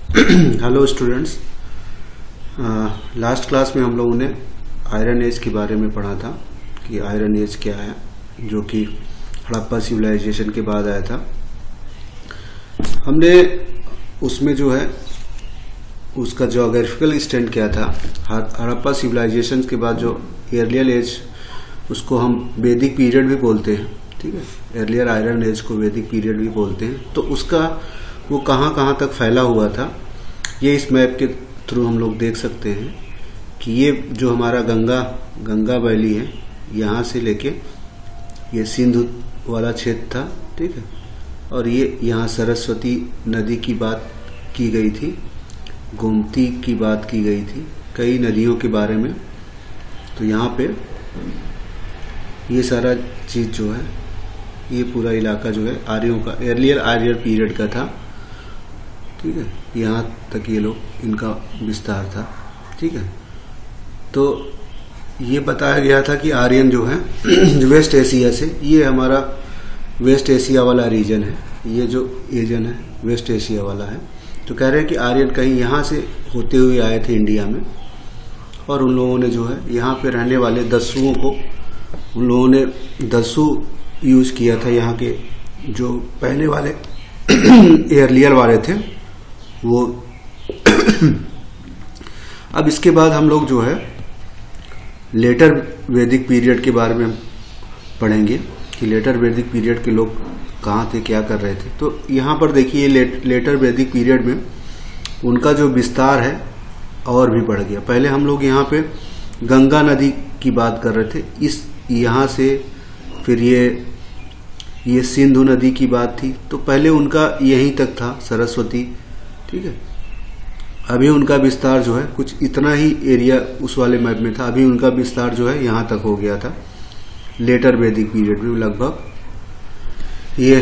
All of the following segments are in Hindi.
Hello students. लास्ट क्लास में हम लोगों ने आयरन एज के बारे में पढ़ा था कि आयरन एज क्या है, जो कि हड़प्पा सिविलाइजेशन के बाद आया था। हमने उसमें जो है उसका जोग्राफिकल एक्सटेंट क्या था। हड़प्पा सिविलाइजेशन के बाद जो एर्लियर एज, उसको हम वैदिक पीरियड भी बोलते हैं, ठीक है। एर्लियर आयरन एज को वैदिक पीरियड भी बोलते हैं। तो उसका वो कहाँ कहाँ तक फैला हुआ था, ये इस मैप के थ्रू हम लोग देख सकते हैं कि ये जो हमारा गंगा वैली है, यहाँ से लेके ये सिंधु वाला क्षेत्र था, ठीक है। और ये यहाँ सरस्वती नदी की बात की गई थी, गोमती की बात की गई थी, कई नदियों के बारे में। तो यहाँ पे ये सारा चीज़ जो है, ये पूरा इलाका जो है आर्यों का, एर्लियर आर्यर पीरियड का था, ठीक है। यहाँ तक ये लोग, इनका विस्तार था, ठीक है। तो ये बताया गया था कि आर्यन जो है वेस्ट एशिया से, ये हमारा वेस्ट एशिया वाला रीजन है, ये जो रीजन है वेस्ट एशिया वाला है। तो कह रहे हैं कि आर्यन कहीं यहाँ से होते हुए आए थे इंडिया में, और उन लोगों ने जो है यहाँ पे रहने वाले दस्युओं को, उन लोगों ने दस्यु यूज किया था। यहाँ के जो पहले वाले एर्लियर वाले थे वो अब इसके बाद हम लोग जो है लेटर वैदिक पीरियड के बारे में पढ़ेंगे कि लेटर वैदिक पीरियड के लोग कहाँ थे, क्या कर रहे थे। तो यहाँ पर देखिए लेटर वैदिक पीरियड में उनका जो विस्तार है और भी बढ़ गया। पहले हम लोग यहाँ पे गंगा नदी की बात कर रहे थे, इस यहाँ से फिर ये सिंधु नदी की बात थी। तो पहले उनका यहीं तक था, सरस्वती, ठीक है। अभी उनका विस्तार जो है कुछ इतना ही एरिया उस वाले मैप में था, अभी उनका विस्तार जो है यहाँ तक हो गया था लेटर वैदिक पीरियड में। लगभग ये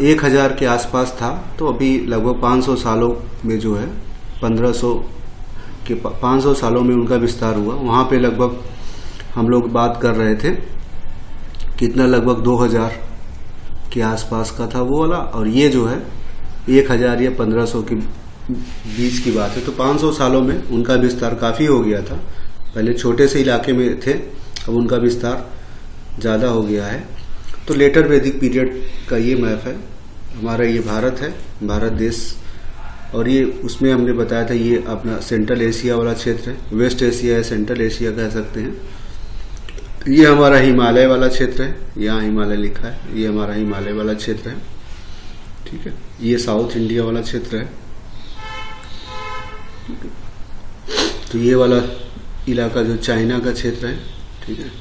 1000 के आसपास था, तो अभी लगभग 500 सालों में जो है 500 सालों में उनका विस्तार हुआ। वहाँ पे लगभग हम लोग बात कर रहे थे कितना, लगभग 2000 के आसपास का था वो वाला, और ये जो है 1000 या 1500 के बीच की बात है। तो 500 सालों में उनका विस्तार काफ़ी हो गया था। पहले छोटे से इलाके में थे, अब उनका विस्तार ज़्यादा हो गया है। तो लेटर वैदिक पीरियड का ये मैप है हमारा, ये भारत है, भारत देश, और ये उसमें हमने बताया था ये अपना सेंट्रल एशिया वाला क्षेत्र है, वेस्ट एशिया या सेंट्रल एशिया कह सकते हैं। ये हमारा हिमालय वाला क्षेत्र है, यहाँ हिमालय लिखा है, ये हमारा हिमालय वाला क्षेत्र है, ठीक है। ये साउथ इंडिया वाला क्षेत्र है, ठीक है। तो ये वाला इलाका जो चाइना का क्षेत्र है, ठीक है,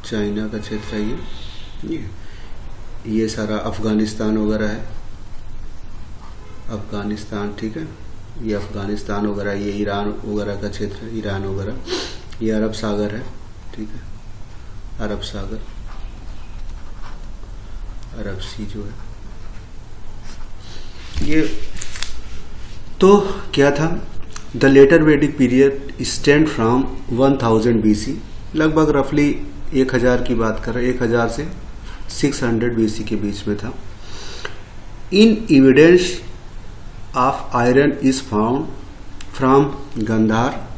चाइना का क्षेत्र है ये सारा अफगानिस्तान वगैरह है, अफगानिस्तान, ठीक है। ये अफगानिस्तान वगैरह, ये ईरान वगैरह का क्षेत्र है, ईरान वगैरह। ये अरब सागर है, ठीक है, अरब सागर, अरब सी जो है ये। तो क्या था, द लेटर वैदिक पीरियड स्टैंड फ्रॉम 1000 BC, लगभग रफली 1000 की बात कर रहे हैं, 1000 से 600 BC के बीच में था। In evidence of iron is found from Gandhar,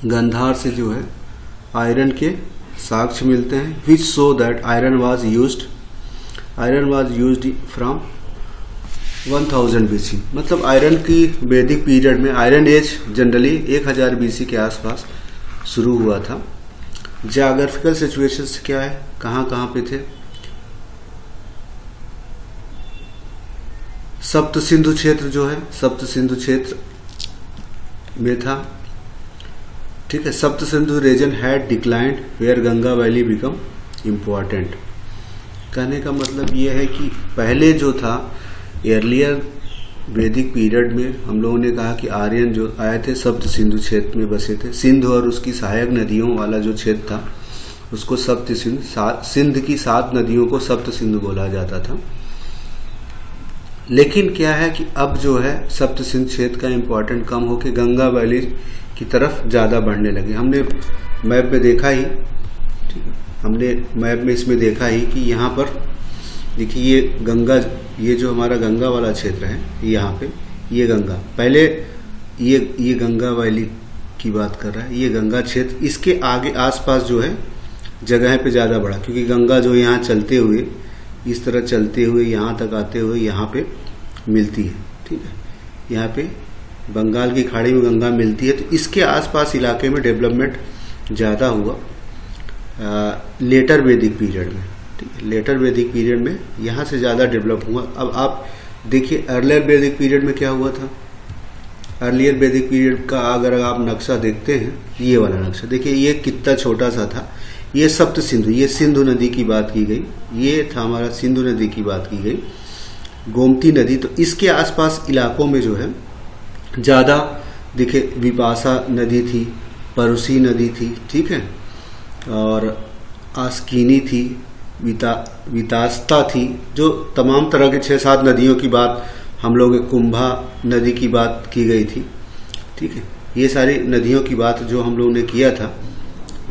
Gandhar से जो है आयरन के साक्ष्य मिलते हैं, which show that iron was used from 1000 BC। मतलब आयरन की वैदिक पीरियड में, आयरन एज जनरली 1000 BC के आसपास शुरू हुआ था। ज्योग्राफिकल सिचुएशंस क्या है, कहाँ कहाँ पे थे, सप्त सिंधु क्षेत्र जो है, सप्त सिंधु क्षेत्र में था, ठीक है। Sapta Sindhu region had declined where Ganga valley become important. कहने का मतलब ये है कि पहले जो था एर्लियर वैदिक पीरियड में हम लोगों ने कहा कि आर्यन जो आए थे सप्त सिंधु क्षेत्र में बसे थे। सिंधु और उसकी सहायक नदियों वाला जो क्षेत्र था उसको सप्त सिंधु, सिंध की 7 नदियों को सप्त सिंधु बोला जाता था। लेकिन क्या है कि अब जो है सप्त सिंधु क्षेत्र का इम्पोर्टेंट कम होकर गंगा वैली की तरफ ज़्यादा बढ़ने लगे। हमने मैप में देखा ही, ठीक है, हमने मैप में इसमें देखा ही कि यहाँ पर देखिए ये गंगा, ये जो हमारा गंगा वाला क्षेत्र है यहाँ पे, ये गंगा पहले, ये गंगा वैली की बात कर रहा है, ये गंगा क्षेत्र, इसके आगे आसपास जो है जगह पे ज़्यादा बढ़ा, क्योंकि गंगा जो यहाँ चलते हुए इस तरह चलते हुए यहाँ तक आते हुए यहाँ पे मिलती है, ठीक है, यहाँ पे बंगाल की खाड़ी में गंगा मिलती है, तो इसके आसपास इलाके में डेवलपमेंट ज़्यादा हुआ लेटर वैदिक पीरियड में, ठीक है। लेटर वैदिक पीरियड में यहाँ से ज़्यादा डेवलप हुआ। अब आप देखिए अर्लियर वैदिक पीरियड में क्या हुआ था। अर्लियर वैदिक पीरियड का अगर आप नक्शा देखते हैं, ये वाला नक्शा देखिए, ये कितना छोटा सा था, ये सप्त सिंधु, ये सिंधु नदी की बात की गई, ये था हमारा सिंधु नदी की बात की गई, गोमती नदी। तो इसके आसपास इलाकों में जो है ज़्यादा देखिए विपाशा नदी थी, परुसी नदी थी, ठीक है, और आस्किनी थी, वितास्ता थी, जो तमाम तरह के 6-7 नदियों की बात हम लोग, कुंभा नदी की बात की गई थी, ठीक है। ये सारी नदियों की बात जो हम लोगों ने किया था,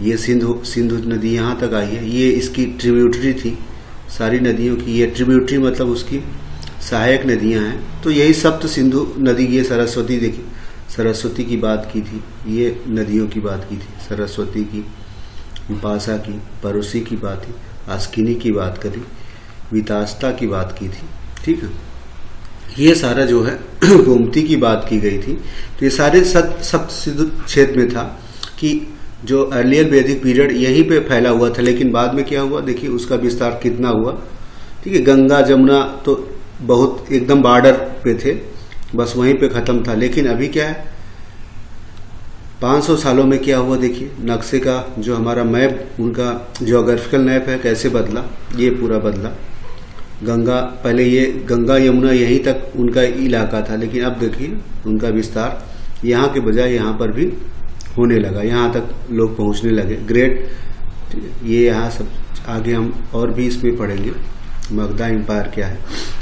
ये सिंधु नदी यहाँ तक आई है, ये इसकी ट्रिब्यूटरी थी सारी नदियों की, ये ट्रिब्यूटरी मतलब उसकी सहायक नदियाँ हैं। तो यही सप्त सिंधु नदी, ये सरस्वती, देखिए सरस्वती की बात की थी, ये नदियों की बात की थी, सरस्वती की, विपाशा की, परुसी की बात थी, आस्किनी की बात करी, वितास्ता की बात की थी, ठीक है। ये सारा जो है गोमती की बात की गई थी। तो ये सारे सप्त सिंधु क्षेत्र में था कि जो अर्लियर वैदिक पीरियड यहीं पे फैला हुआ था, लेकिन बाद में क्या हुआ देखिए उसका विस्तार कितना हुआ, ठीक है। गंगा जमुना तो बहुत एकदम बॉर्डर पे थे, बस वहीं पे ख़त्म था। लेकिन अभी क्या है, 500 सालों में क्या हुआ देखिए, नक्शे का जो हमारा मैप, उनका ज्योग्राफिकल मैप है, कैसे बदला, ये पूरा बदला। गंगा, पहले ये गंगा यमुना यहीं तक उनका इलाका था, लेकिन अब देखिए उनका विस्तार यहाँ के बजाय यहाँ पर भी होने लगा, यहाँ तक लोग पहुँचने लगे। ग्रेट, ये यहाँ सब आगे हम और भी इसमें पढ़ेंगे, मगधा एम्पायर क्या है,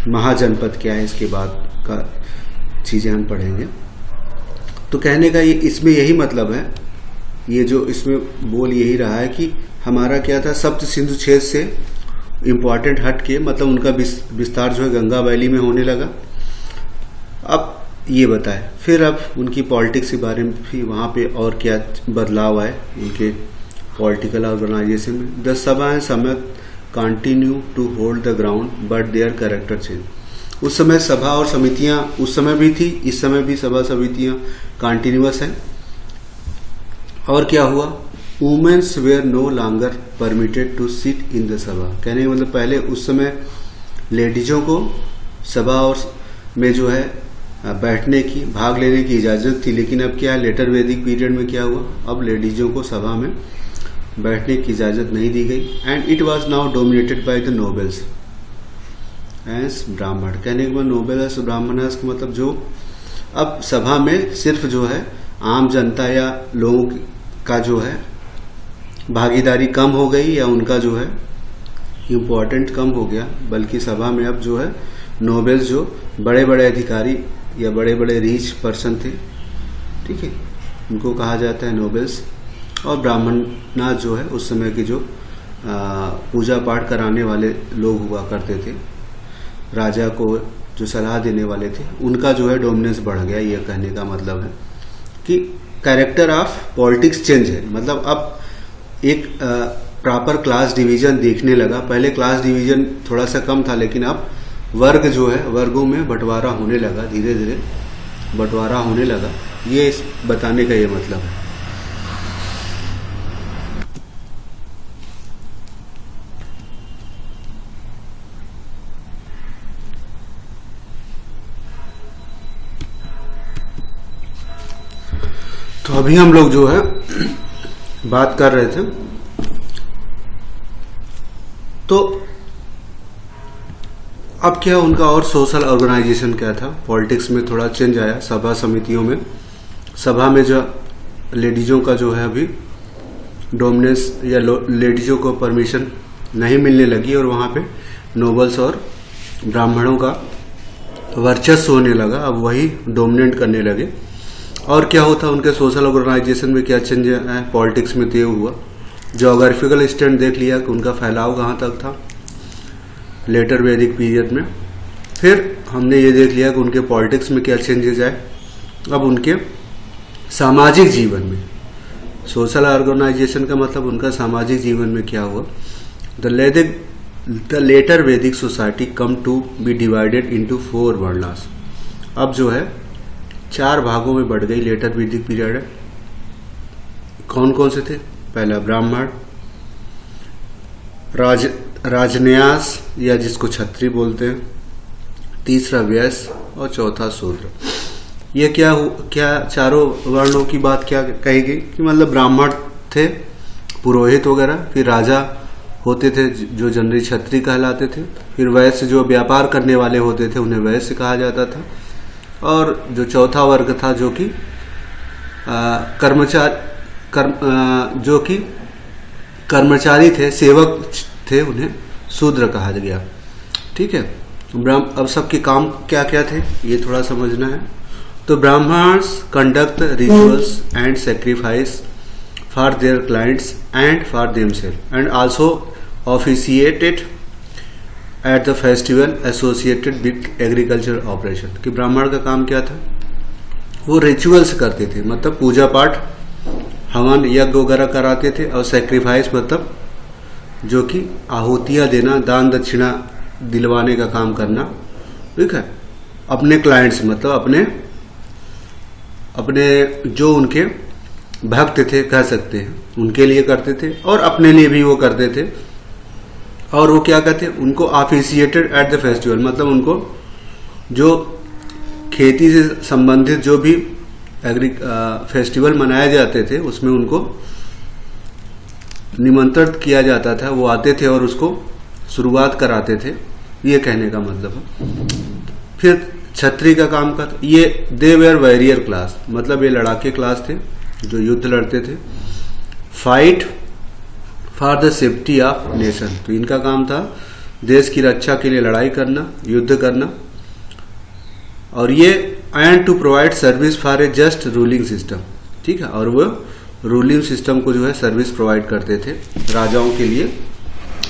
महाजनपद क्या है, इसके बाद का चीज़ें हम पढ़ेंगे। तो कहने का ये इसमें यही मतलब है, ये जो इसमें बोल यही रहा है कि हमारा क्या था, सप्त सिंधु क्षेत्र से इम्पॉर्टेंट हट के, मतलब उनका विस्तार जो है गंगा वैली में होने लगा। अब ये बताए फिर अब उनकी पॉलिटिक्स के बारे में भी वहाँ पे और क्या बदलाव आए उनके पॉलिटिकल ऑर्गेनाइजेशन में। The sabha and samiti continue to hold the ground but their character change. उस समय सभा और समितियां उस समय भी थी, इस समय भी सभा समितियां कंटिन्यूअस हैं। और क्या हुआ, womens were no longer permitted to sit in the sabha. कहने का मतलब पहले उस समय लेडीजों को सभा और में जो है बैठने की, भाग लेने की इजाज़त थी, लेकिन अब क्या है, लेटर वैदिक पीरियड में क्या हुआ, अब लेडीजों को सभा में बैठने की इजाज़त नहीं दी गई। And it was now dominated by the nobles and ब्राह्मण। कहने के बाद नोबल्स ब्राह्मणस का मतलब जो अब सभा में सिर्फ जो है आम जनता या लोगों का जो है भागीदारी कम हो गई, या उनका जो है इम्पोर्टेंट कम हो गया, बल्कि सभा में अब जो है नोबल्स जो बड़े बड़े अधिकारी या बड़े बड़े रिच पर्सन थे, ठीक है, उनको कहा जाता है नोबल्स। और ब्राह्मणनाथ जो है उस समय के जो पूजा पाठ कराने वाले लोग हुआ करते थे, राजा को जो सलाह देने वाले थे, उनका जो है डोमिनेंस बढ़ गया। ये कहने का मतलब है कि कैरेक्टर ऑफ पॉलिटिक्स चेंज है, मतलब अब एक प्रॉपर क्लास डिवीजन देखने लगा। पहले क्लास डिवीजन थोड़ा सा कम था, लेकिन अब वर्ग जो है वर्गों में बंटवारा होने लगा, धीरे धीरे बंटवारा होने लगा। ये बताने का ये मतलब है। तो अभी हम लोग जो है बात कर रहे थे, तो अब क्या उनका और सोशल ऑर्गेनाइजेशन क्या था, पॉलिटिक्स में थोड़ा चेंज आया। सभा समितियों में, सभा में जो लेडीजों का जो है अभी डोमिनेंस या लेडीजों को परमिशन नहीं मिलने लगी, और वहाँ पे नोबल्स और ब्राह्मणों का वर्चस्व होने लगा, अब वही डोमिनेट करने लगे। और क्या होता उनके सोशल ऑर्गेनाइजेशन में क्या चेंज है पॉलिटिक्स में, तो हुआ ज्योग्राफिकल स्टैंड देख लिया कि उनका फैलाव कहाँ तक था। लेटर वैदिक पीरियड में। फिर हमने ये देख लिया कि उनके पॉलिटिक्स में क्या चेंजेस आए। अब उनके सामाजिक जीवन में, सोशल ऑर्गेनाइजेशन का मतलब उनका सामाजिक जीवन में क्या हुआ। The later Vedic society come to be divided into 4 varnas. अब जो है 4 भागों में बढ़ गई लेटर वैदिक पीरियड है। कौन कौन से थे? पहला ब्राह्मण, राजन्यास या जिसको क्षत्रिय बोलते हैं, तीसरा वैश्य और चौथा शूद्र। ये क्या चारों वर्णों की बात क्या कही गई कि मतलब ब्राह्मण थे, पुरोहित वगैरह, फिर राजा होते थे जो जनरली क्षत्रिय कहलाते थे, फिर वैश्य जो व्यापार करने वाले होते थे उन्हें वैश्य कहा जाता था, और जो चौथा वर्ग था जो कि कर्मचारी थे, सेवक थे, उन्हें शूद्र कहा गया। ठीक है। अब सबके काम क्या क्या थे ये थोड़ा समझना है। तो Brahmans conduct rituals and sacrifice for their clients and for themself and also officiated at the festival associated with agriculture operation. कि ब्राह्मण का काम क्या था? वो रिचुअल्स करते थे, मतलब पूजा पाठ, हवन यज्ञ वगैरह कराते थे, और सेक्रीफाइस मतलब जो कि आहुतियां देना, दान दक्षिणा दिलवाने का काम करना। ठीक है। अपने क्लाइंट्स मतलब अपने जो उनके भक्त थे कह सकते हैं, उनके लिए करते थे, और अपने लिए भी वो करते थे। और वो क्या कहते हैं? उनको ऑफिशिएटेड एट द फेस्टिवल, मतलब उनको जो खेती से संबंधित जो भी फेस्टिवल मनाए जाते थे उसमें उनको निमंत्रित किया जाता था, वो आते थे और उसको शुरुआत कराते थे, ये कहने का मतलब है। फिर क्षत्रिय का काम का ये दे वेयर वॉरियर क्लास, मतलब ये लड़ाके क्लास थे जो युद्ध लड़ते थे। Fight for the safety of nation, तो इनका काम था देश की रक्षा के लिए लड़ाई करना, युद्ध करना। और ये and to provide service for a just ruling system. ठीक है। और वो रूलिंग सिस्टम को जो है सर्विस प्रोवाइड करते थे, राजाओं के लिए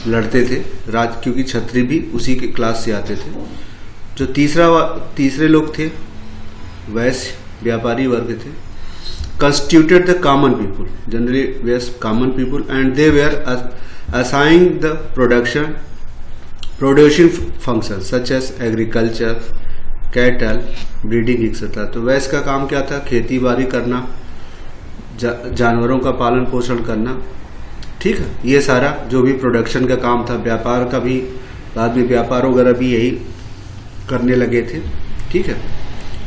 लड़ते थे क्योंकि क्षत्रिय भी उसी के क्लास से आते थे। जो तीसरे लोग थे वैश्य, व्यापारी वर्ग थे, constituted the common people, generally were common people, and they were assigning the producing functions such as agriculture, cattle, breeding etc. तो वैश्य का काम क्या था? खेती बाड़ी करना, जानवरों का पालन पोषण करना। ठीक है। ये सारा जो भी प्रोडक्शन का काम था, व्यापार का भी बाद में व्यापार वगैरह भी यही करने लगे थे। ठीक है।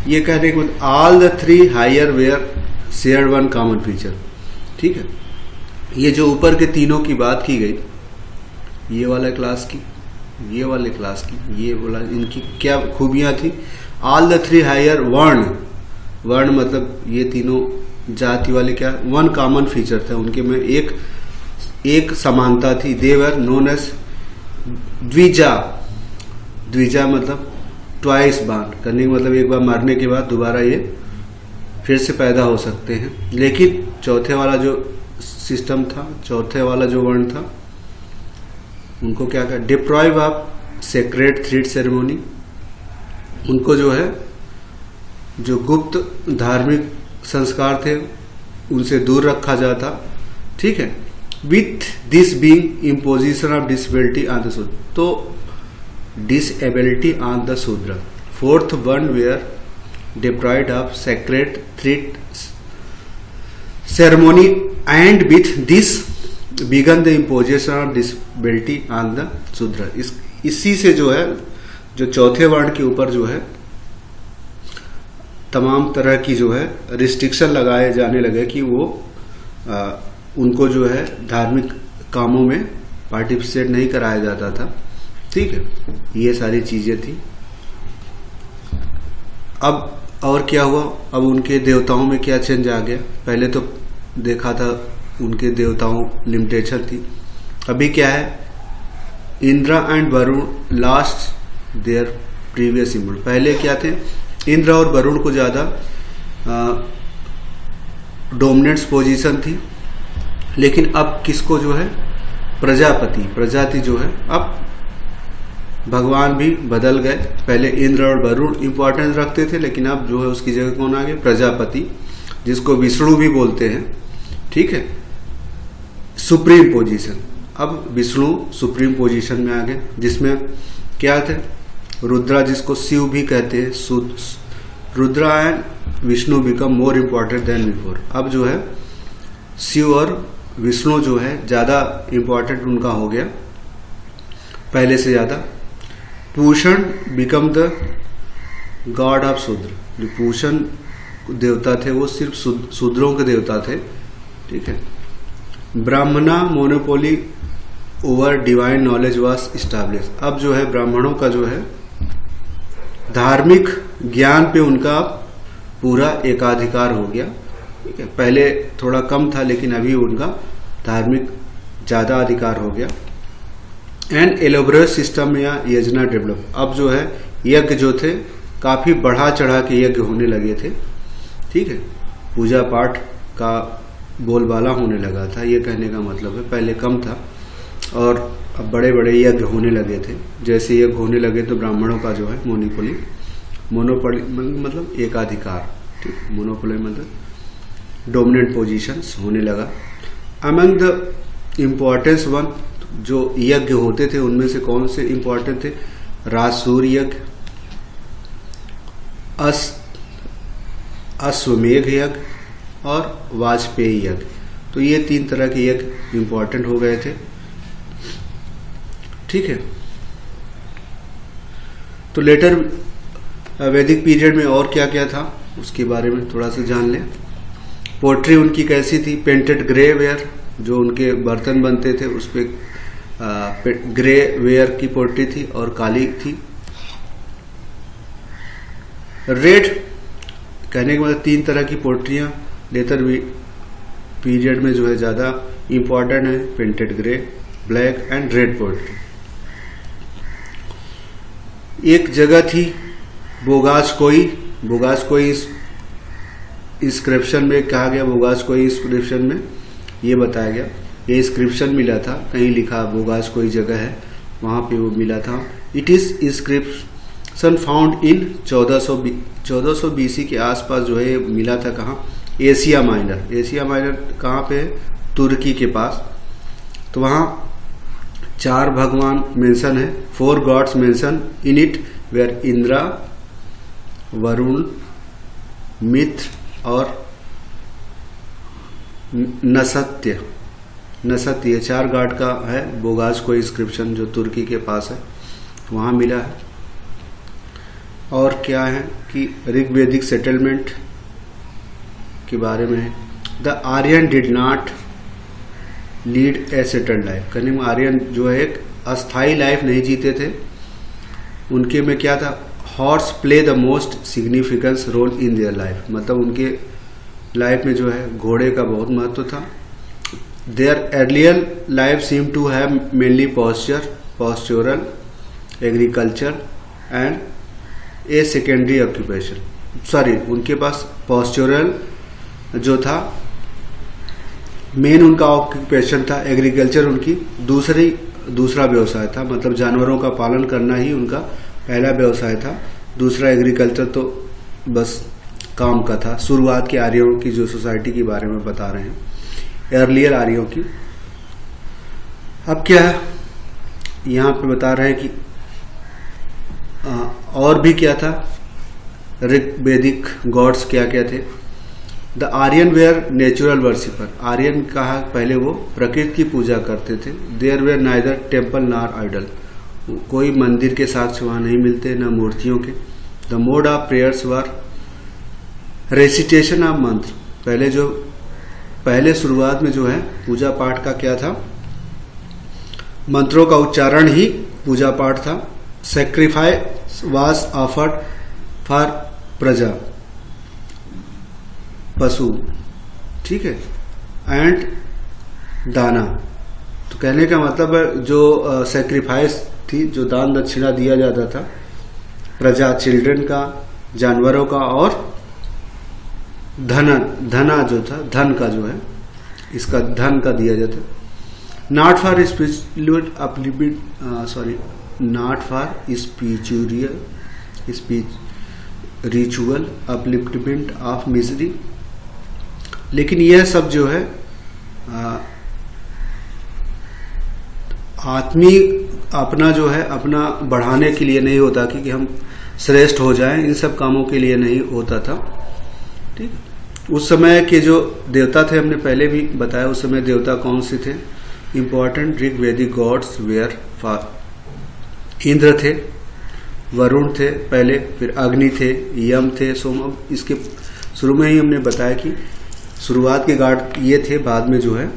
ये कहने के बाद all the 3 higher were share one common feature. ठीक है। ये जो ऊपर के तीनों की बात की गई, ये वाला क्लास की, ये वाले क्लास की, ये वाला, इनकी क्या खूबियां थी? ऑल द 3 हायर वर्ण मतलब ये तीनों जाति वाले क्या वन कॉमन फीचर था उनके में, एक समानता थी। दे वर नोन एज द्विजा मतलब ट्वाइस बार्न करने का मतलब एक बार मारने के बाद दोबारा ये फिर से पैदा हो सकते हैं। लेकिन चौथे वाला जो सिस्टम था, चौथे वाला जो वर्ण था, उनको क्या कहा? Deprive of sacred thread ceremony. उनको जो है जो गुप्त धार्मिक संस्कार थे उनसे दूर रखा जाता। ठीक है। With this being imposition of disability on the Shudra, तो disability on the Shudra. Fourth one were deprived of sacred thread ceremony, and with this began the imposition of disability on the शूद्र। इसी से जो है जो चौथे वर्ण के ऊपर जो है तमाम तरह की जो है रिस्ट्रिक्शन लगाए जाने लगे कि वो उनको जो है धार्मिक कामों में पार्टिसिपेट नहीं कराया जाता था। ठीक है। ये सारी चीजें थी। अब और क्या हुआ? अब उनके देवताओं में क्या चेंज आ गया? पहले तो देखा था उनके देवताओं लिमिटेशन थी, अभी क्या है? Indra and Varun last there previous symbol. पहले क्या थे? इंद्र और वरुण को ज्यादा डोमिनेंट पोजीशन थी, लेकिन अब किसको जो है? प्रजाति जो है अब भगवान भी बदल गए। पहले इंद्र और वरुण इंपॉर्टेंस रखते थे, लेकिन अब जो है उसकी जगह कौन आ गए? प्रजापति, जिसको विष्णु भी बोलते हैं। ठीक है, सुप्रीम पोजीशन। अब विष्णु सुप्रीम पोजीशन में आ गए, जिसमें क्या थे? रुद्रा, जिसको शिव भी कहते हैं। Rudra and Vishnu become more important then before. अब जो है शिव और विष्णु जो है ज्यादा इम्पोर्टेंट उनका हो गया पहले से ज्यादा। Pushan become the God of शूद्र। जो पूषण देवता थे वो सिर्फ शूद्रों के देवता थे। ठीक है। ब्राह्मणा monopoly over divine knowledge was establish. अब जो है ब्राह्मणों का जो है धार्मिक ज्ञान पे उनका पूरा एकाधिकार हो गया। ठीक है, पहले थोड़ा कम था, लेकिन अभी उनका धार्मिक ज्यादा अधिकार हो गया। एंड एलोबरेट सिस्टम या योजना डेवलप। अब जो है यज्ञ जो थे काफी बढ़ा चढ़ा के यज्ञ होने लगे थे। ठीक है, पूजा पाठ का बोलबाला होने लगा था, ये कहने का मतलब है। पहले कम था और अब बड़े बड़े यज्ञ होने लगे थे। जैसे यज्ञ होने लगे तो ब्राह्मणों का जो है मोनोपोली मतलब एकाधिकार। ठीक, मोनोपोली मतलब डोमिनेंट पोजीशंस होने लगा। अमंग द इम्पोर्टेंस वन, जो यज्ञ होते थे उनमें से कौन से इंपॉर्टेंट थे? राजसूर यज्ञ, अश्वमेघ यज्ञ और वाजपेयी यज्ञ। तो ये 3 तरह के यज्ञ इंपॉर्टेंट हो गए थे। ठीक है, तो लेटर वैदिक पीरियड में और क्या क्या था उसके बारे में थोड़ा सा जान लें। पोट्री उनकी कैसी थी? पेंटेड ग्रे वेयर, जो उनके बर्तन बनते थे उस पर ग्रे वेयर की पोट्री थी और काली थी। रेड कहने के मतलब 3 तरह की पोट्रियां लेटर पीरियड में जो है ज्यादा इंपॉर्टेंट है। Painted grey, black and red pottery. एक जगह थी बोगासकोई इंस्क्रिप्शन में कहा गया। बोगासकोई इंस्क्रिप्शन में ये बताया गया, ये इंस्क्रिप्शन मिला था, कहीं लिखा बोगासकोई जगह है, वहां पे वो मिला था। It is inscription found in 1400 BC के आसपास जो है मिला था। कहाँ? Asia minor. एशिया माइनर कहाँ पे है? तुर्की के पास। तो वहां 4 भगवान मेंशन है, 4 gods mention in it, where Indra, Varuna, Mitra और नसत्य। 4 गॉड का है बोगासकोई इंस्क्रिप्शन जो तुर्की के पास है, वहां मिला है। और क्या है कि ऋग्वेदिक सेटलमेंट के बारे में है। The Aryan did not lead a settled life. कहने में आर्यन जो है एक अस्थाई लाइफ नहीं जीते थे। उनके में क्या था? Horse play the most significance role in their life. मतलब उनके लाइफ में जो है घोड़े का बहुत महत्व था। Their earlier life seem to have mainly pastoral, agriculture and a secondary occupation. Sorry, उनके पास पॉस्चरल जो था मेन उनका ऑक्यूपेशन था, एग्रीकल्चर उनकी दूसरा व्यवसाय था। मतलब जानवरों का पालन करना ही उनका पहला व्यवसाय था। दूसरा एग्रीकल्चर तो बस काम का था। शुरुआत के आर्यों की जो सोसाइटी के बारे में बता रहे हैं, अर्लियर आर्यों की। अब क्या है यहाँ पे बता रहे हैं कि और भी क्या था? ऋग्वेदिक गॉड्स क्या क्या थे? The Aryan were natural worshipper. Aryan कहा पहले वो प्रकृति की पूजा करते थे। There were neither temple nor idol. कोई मंदिर के साक्ष्य वहां नहीं मिलते, न मूर्तियों के। The mode of prayers were recitation of मंत्र। पहले शुरुआत में जो है पूजा पाठ का क्या था? मंत्रों का उच्चारण ही पूजा पाठ था। सेक्रीफाइस वाज ऑफर्ड फॉर प्रजा, पशु। ठीक है, एंड दाना। तो कहने का मतलब है जो सेक्रीफाइस थी, जो दान दक्षिणा दिया जाता था प्रजा, चिल्ड्रन का, जानवरों का, और धना जो था, धन का जो है, इसका धन का दिया जाता। Not for spiritual upliftment, not for ritual upliftment of misery. लेकिन यह सब जो है आत्मिक अपना जो है अपना बढ़ाने के लिए नहीं होता कि हम श्रेष्ठ हो जाएं, इन सब कामों के लिए नहीं होता था। ठीक, उस समय के जो देवता थे हमने पहले भी बताया, उस समय देवता कौन से थे। इंपॉर्टेंट ऋग वैदिक गॉड्स वेयर फॉर इंद्र थे, वरुण थे पहले, फिर अग्नि थे, यम थे, सोम। अब इसके शुरू में ही हमने बताया कि शुरुआत के गार्ड ये थे, बाद में जो है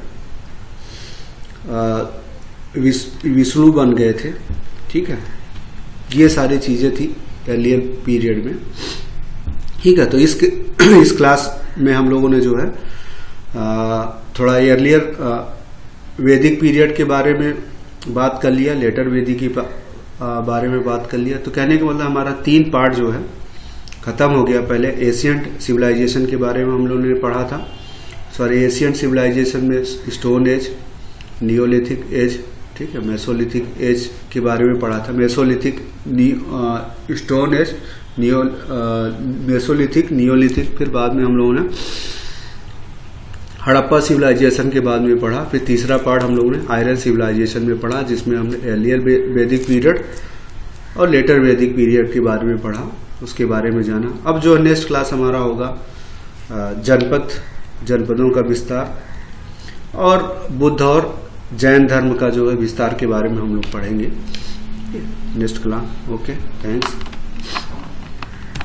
विष्णु बन गए थे। ठीक है, ये सारी चीजें थी अर्लियर पीरियड में। ठीक है, तो इस क्लास में हम लोगों ने जो है थोड़ा अर्लियर वैदिक पीरियड के बारे में बात कर लिया, लेटर वैदिक के बारे में बात कर लिया। तो कहने का मतलब हमारा 3 पार्ट जो है खत्म हो गया। पहले एशियंट सिविलाइजेशन के बारे में हम लोगों ने पढ़ा था। सॉरी, एशियंट सिविलाइजेशन में स्टोन एज, नियोलिथिक एज, ठीक है, मेसोलिथिक एज के बारे में पढ़ा था। Mesolithic, stone age, Mesolithic, Neolithic, फिर बाद में हम लोगों ने हड़प्पा सिविलाइजेशन के बाद में पढ़ा। फिर तीसरा पार्ट हम लोगों ने आयरन सिविलाइजेशन में पढ़ा, जिसमें हमने अर्लियर वैदिक पीरियड और लेटर वैदिक पीरियड के बारे में पढ़ा, उसके बारे में जाना। अब जो नेक्स्ट क्लास हमारा होगा जनपदों का विस्तार और बुद्ध और जैन धर्म का जो है विस्तार के बारे में हम लोग पढ़ेंगे नेक्स्ट क्लास। Okay, thanks.